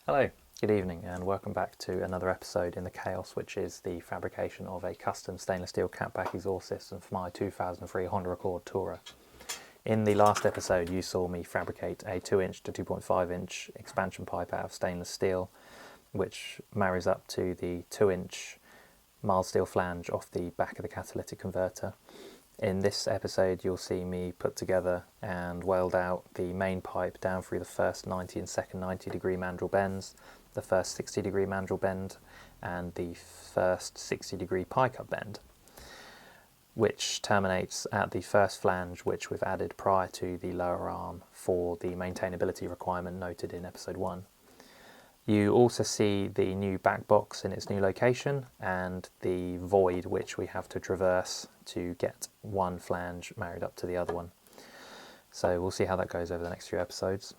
Hello, good evening and welcome back to another episode in the chaos, which is the fabrication of a custom stainless steel catback exhaust system for my 2003 Honda Accord Tourer. In the last episode you saw me fabricate a 2" to 2.5" expansion pipe out of stainless steel, which marries up to the 2" mild steel flange off the back of the catalytic converter. In this episode you'll see me put together and weld out the main pipe down through the first 90 and second 90-degree mandrel bends, the first 60-degree mandrel bend and the first 60-degree pie cut bend, which terminates at the first flange, which we've added prior to the lower arm for the maintainability requirement noted in episode 1. You also see the new back box in its new location and the void which we have to traverse to get one flange married up to the other one. So we'll see how that goes over the next few episodes.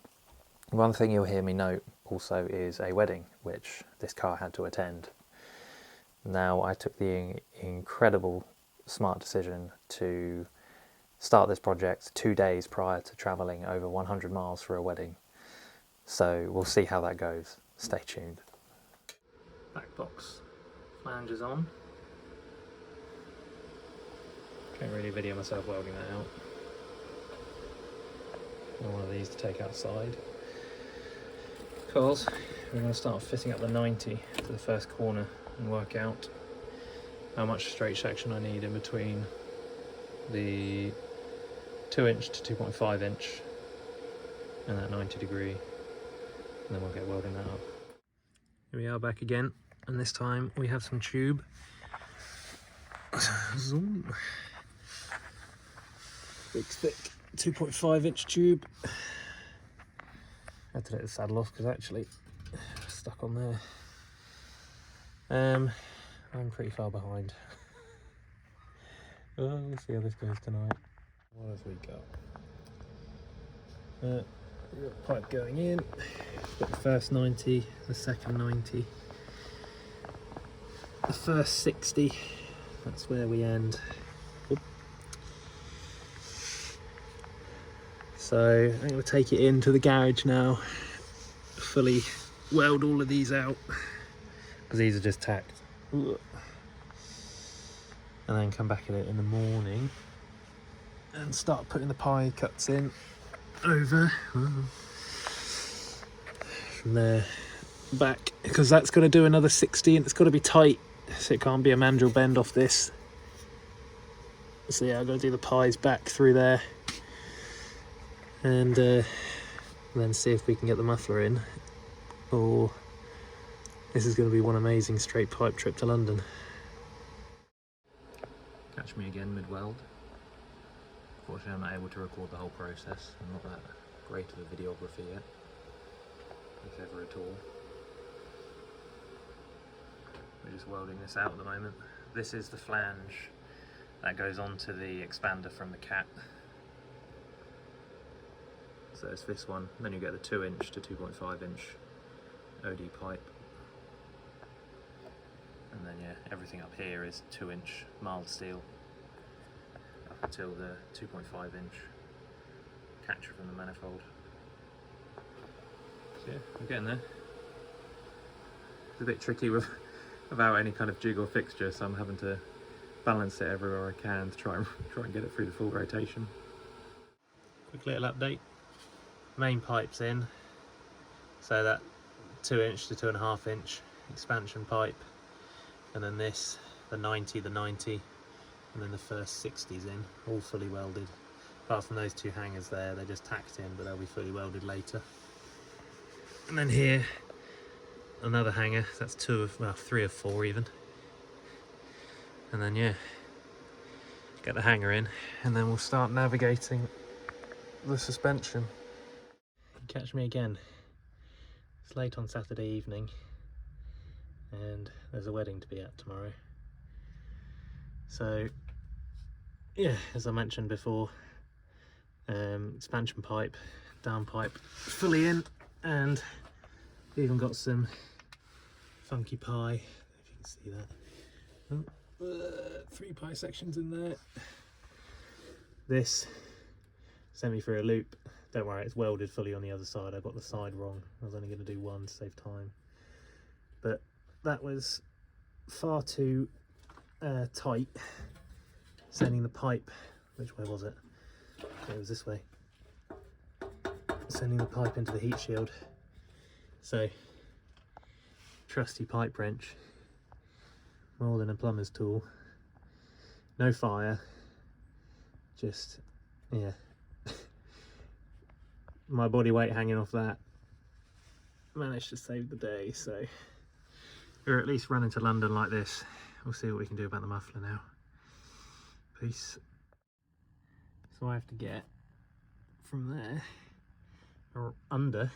One thing you'll hear me note also is a wedding which this car had to attend. Now, I took the incredible smart decision to start this project 2 days prior to travelling over 100 miles for a wedding. So we'll see how that goes. Stay tuned. Back box flange is on. Can't really video myself welding that out. Got one of these to take outside. Because we're going to start fitting up the 90 to the first corner and work out how much straight section I need in between the 2" to 2.5" and that 90-degree. And then we'll get welding that up. Here we are back again, and this time we have some tube. Big thick 2.5" tube. Had to take the saddle off because actually it's stuck on there. I'm pretty far behind. Well, we'll see how this goes tonight. What have we got? We've got pipe going in, got the first 90, the second 90, the first 60, that's where we end. Oop. So I'm going to take it into the garage now, fully weld all of these out, because these are just tacked. And then come back at it in the morning and start putting the pie cuts in over from there back, because that's got to do another 60 and it's got to be tight, so it can't be a mandrel bend off this. So yeah, I've got to do the pies back through there and then see if we can get the muffler in, or this is going to be one amazing straight pipe trip to London. Catch me again mid-weld. Unfortunately, I'm not able to record the whole process. I'm not that great of a videographer yet, if ever at all. We're just welding this out at the moment. This is the flange that goes onto the expander from the cat. So it's this one. Then you get the 2" to 2.5" OD pipe. And then yeah, everything up here is 2" mild steel up until the 2.5" catcher from the manifold. So yeah, we're getting there. It's a bit tricky without any kind of jig or fixture, so I'm having to balance it everywhere I can to try and get it through the full rotation. Quick little update. Main pipe's in, so that 2" to 2.5" expansion pipe, and then this, the 90, and then the first 60's in, all fully welded. Apart from those two hangers there, they're just tacked in, but they'll be fully welded later. And then here, another hanger, that's 3 of 4 even. And then yeah, get the hanger in, and then we'll start navigating the suspension. Catch me again. It's late on Saturday evening, and there's a wedding to be at tomorrow. So yeah, as I mentioned before, expansion pipe, down pipe fully in, and even got some funky pie, if you can see that. 3 pie sections in there. This sent me through a loop don't worry, it's welded fully on the other side. I got the side wrong. I was only going to do one to save time. But that was far too tight, sending the pipe, which way was it? It was this way. Sending the pipe into the heat shield. So, trusty pipe wrench, more than a plumber's tool, no fire, just, yeah, my body weight hanging off that, managed to save the day. So we're at least running to London like this. We'll see what we can do about the muffler now. Peace. So I have to get from there, or under,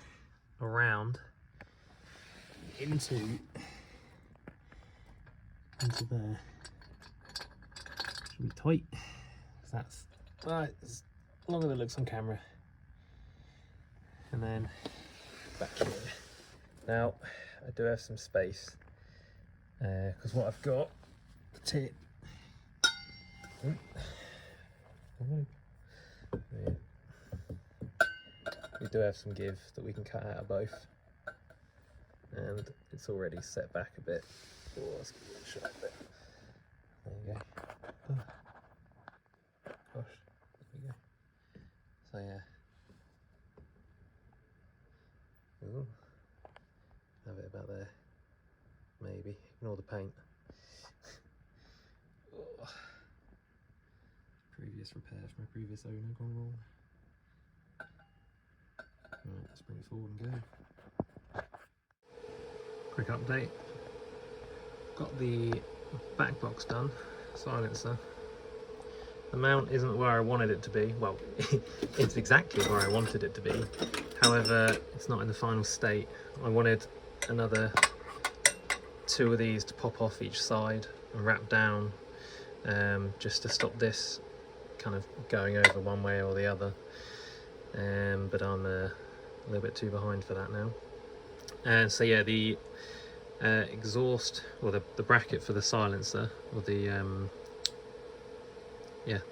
around, into there. Should be tight. That's right, as long as it looks on camera. And then back here. Now I do have some space because what I've got, the tip. We do have some give that we can cut out of both, and it's already set back a bit. Oh, let's give it a shot a bit. There you go. Oh. Gosh, there we go. So yeah. Ooh. Have it about there. Maybe. Ignore the paint. Oh. Previous repairs from my previous owner gone wrong. Right, let's bring it forward and go. Quick update. Got the back box done, silencer. The mount isn't where I wanted it to be. Well, it's exactly where I wanted it to be. However, it's not in the final state. I wanted another 2 of these to pop off each side and wrap down, just to stop this kind of going over one way or the other. But I'm a little bit too behind for that now. And so yeah, the exhaust, or the bracket for the silencer, or the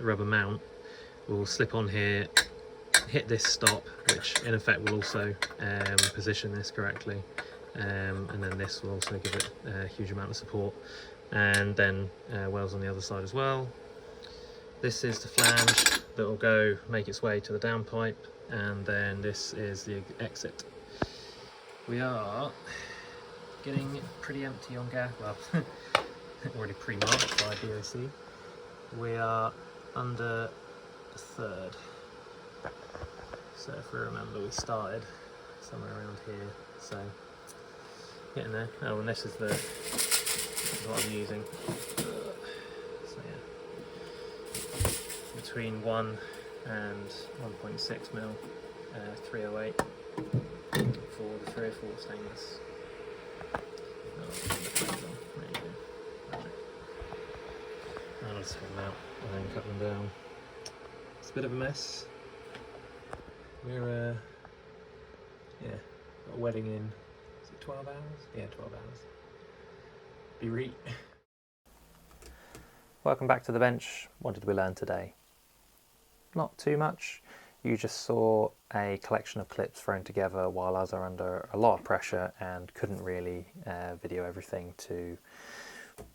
rubber mount, will slip on here, hit this stop, which in effect will also position this correctly, and then this will also give it a huge amount of support, and then welds on the other side as well. This is the flange that will go make its way to the downpipe, and then this is the exit. We are getting pretty empty on gas, well, already pre-marked by DOC. We are under a third. So if we remember, we started somewhere around here, so getting there. Oh, and this is what I'm using. So yeah, between 1 and 1.6 mil, 308 for the 304 stainless. There you go. Right. I'll just take them out and then cut them down. It's a bit of a mess. We're got a wedding in, is it 12 hours? Yeah, 12 hours. Be re. Welcome back to the bench. What did we learn today? Not too much. You just saw a collection of clips thrown together while I was under a lot of pressure and couldn't really video everything to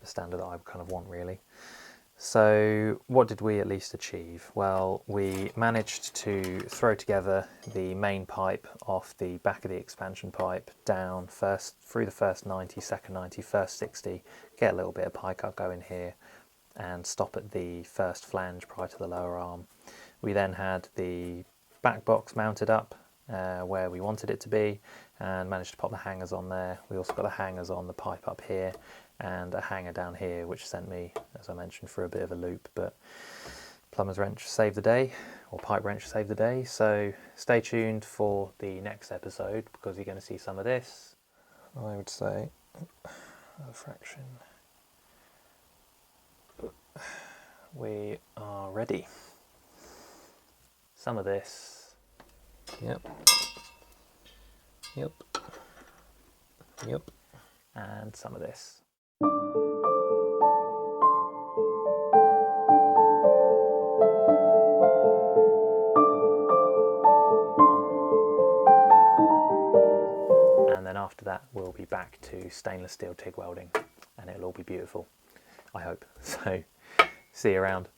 the standard that I kind of want, really. So what did we at least achieve? Well, we managed to throw together the main pipe off the back of the expansion pipe down first through the first 90, second 90, first 60, get a little bit of pie cut going here and stop at the first flange prior to the lower arm. We then had the back box mounted up where we wanted it to be and managed to pop the hangers on there. We also got the hangers on the pipe up here and a hanger down here, which sent me, as I mentioned, for a bit of a loop, but plumber's wrench saved the day, or pipe wrench saved the day. So stay tuned for the next episode because you're going to see some of this. I would say a fraction. We are ready. Some of this. Yep. Yep. Yep. And some of this. and then after that we'll be back to stainless steel TIG welding, and it'll all be beautiful, I hope. So see you around.